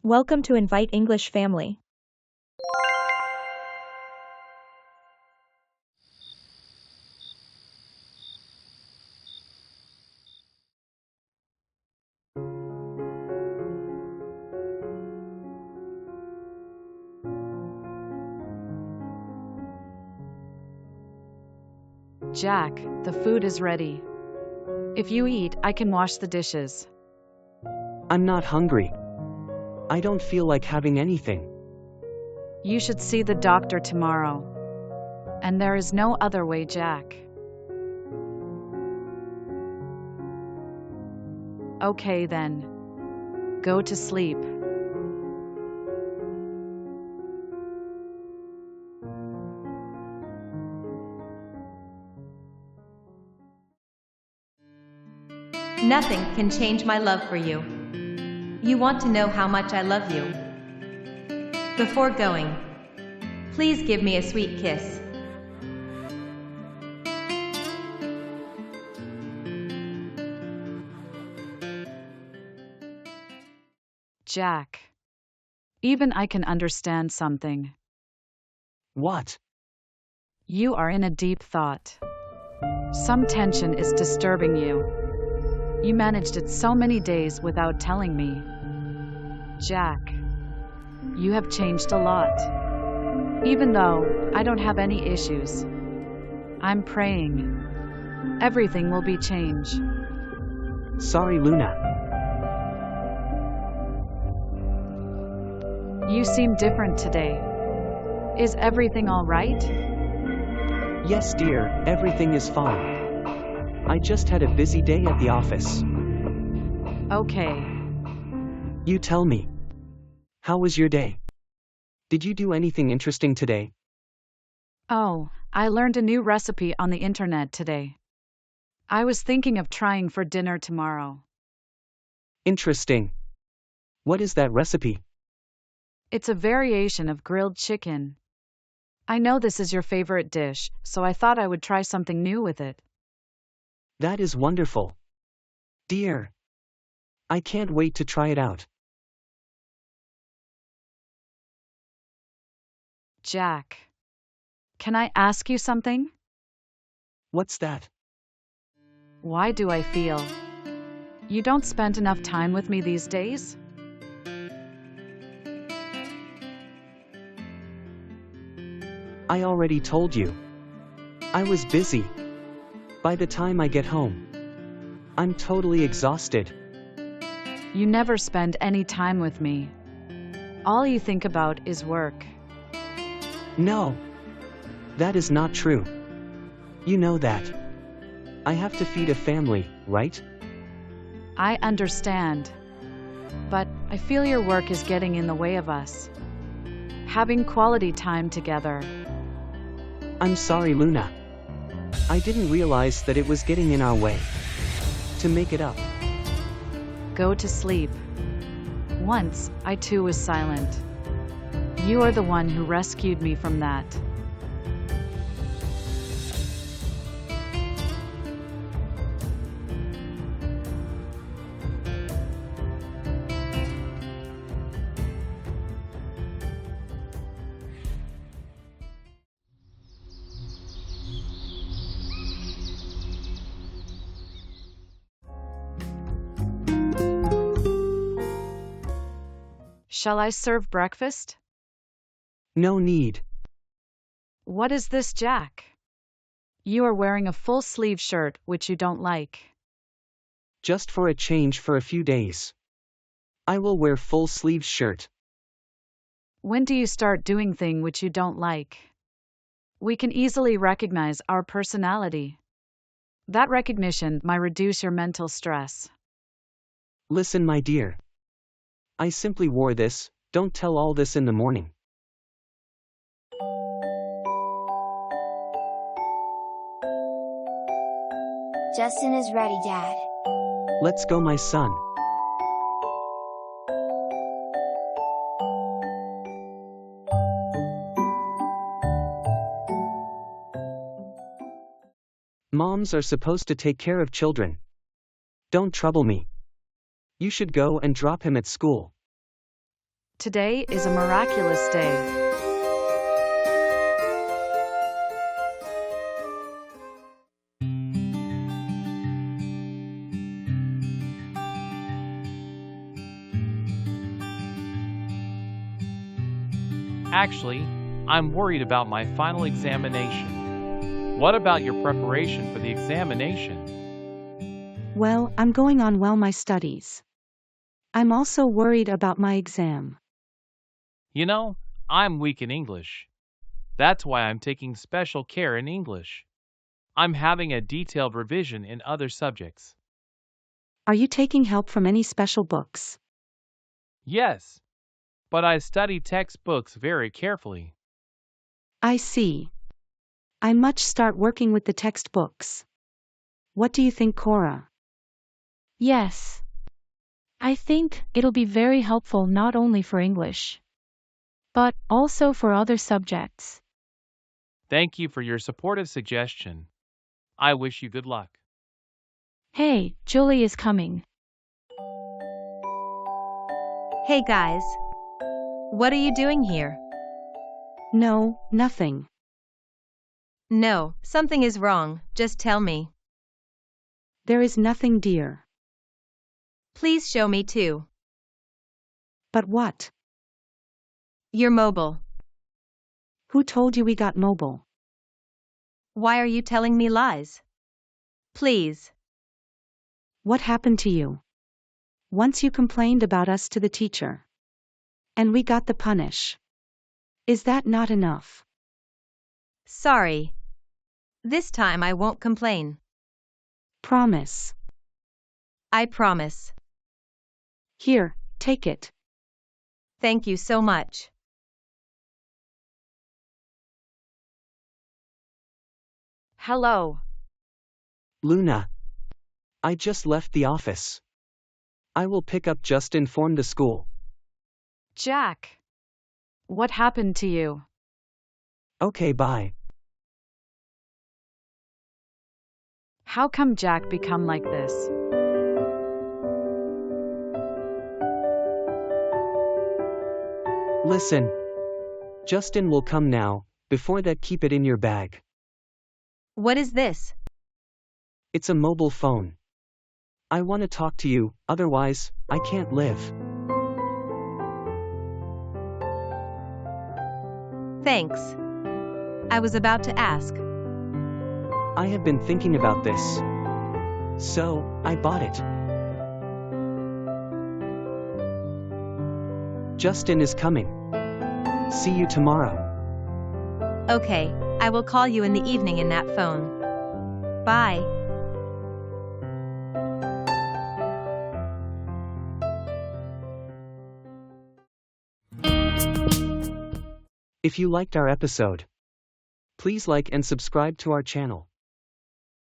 Welcome to Invite English Family. Jack, the food is ready. If you eat, I can wash the dishes. I'm not hungry. I don't feel like having anything. You should see the doctor tomorrow. And there is no other way, Jack. Okay then. Go to sleep. Nothing can change my love for you. You want to know how much I love you. Before going, please give me a sweet kiss. Jack. Even I can understand something. What? You are in a deep thought. Some tension is disturbing you. You managed it so many days without telling me. Jack. You have changed a lot. Even though I don't have any issues. I'm praying. Everything will be changed. Sorry, Luna. You seem different today. Is everything all right? Yes, dear, everything is fine. I just had a busy day at the office. Okay. You tell me. How was your day? Did you do anything interesting today? Oh, I learned a new recipe on the internet today. I was thinking of trying for dinner tomorrow. Interesting. What is that recipe? It's a variation of grilled chicken. I know this is your favorite dish, so I thought I would try something new with it. That is wonderful. Dear. I can't wait to try it out. Jack. Can I ask you something? What's that? Why do I feel you don't spend enough time with me these days? I already told you. I was busy. By the time I get home, I'm totally exhausted. You never spend any time with me. All you think about is work. No. That is not true. You know that. I have to feed a family, right? I understand. But I feel your work is getting in the way of us having quality time together. I'm sorry, Luna. I didn't realize that it was getting in our way. To make it up. Go to sleep. Once, I too was silent. You are the one who rescued me from that. Shall I serve breakfast? No need. What is this, Jack? You are wearing a full-sleeve shirt which you don't like. Just for a change for a few days. I will wear full-sleeve shirt. When do you start doing things which you don't like? We can easily recognize our personality. That recognition might reduce your mental stress. Listen, my dear. I simply wore this, don't tell all this in the morning. Justin is ready, Dad. Let's go, my son. Moms are supposed to take care of children. Don't trouble me. You should go and drop him at school. Today is a miraculous day. Actually, I'm worried about my final examination. What about your preparation for the examination? Well, I'm going on well my studies. I'm also worried about my exam. You know, I'm weak in English. That's why I'm taking special care in English. I'm having a detailed revision in other subjects. Are you taking help from any special books? Yes, but I study textbooks very carefully. I see. I must start working with the textbooks. What do you think, Cora? Yes. I think it'll be very helpful not only for English, but also for other subjects. Thank you for your supportive suggestion. I wish you good luck. Hey, Julie is coming. Hey guys. What are you doing here? No, nothing. No, something is wrong, just tell me. There is nothing, dear. Please show me too. But what? Your mobile. Who told you we got mobile? Why are you telling me lies? Please. What happened to you? Once you complained about us to the teacher. And we got the punish. Is that not enough? Sorry. This time I won't complain. Promise. I promise. Here, take it. Thank you so much. Hello. Luna. I just left the office. I will pick up Justin from the school. Jack. What happened to you? Okay, bye. How come Jack become like this? Listen. Justin will come now. Before that, keep it in your bag. What is this? It's a mobile phone. I want to talk to you, otherwise, I can't live. Thanks. I was about to ask. I have been thinking about this. So, I bought it. Justin is coming. See you tomorrow. Okay, I will call you in the evening in that phone. Bye. If you liked our episode, please like and subscribe to our channel.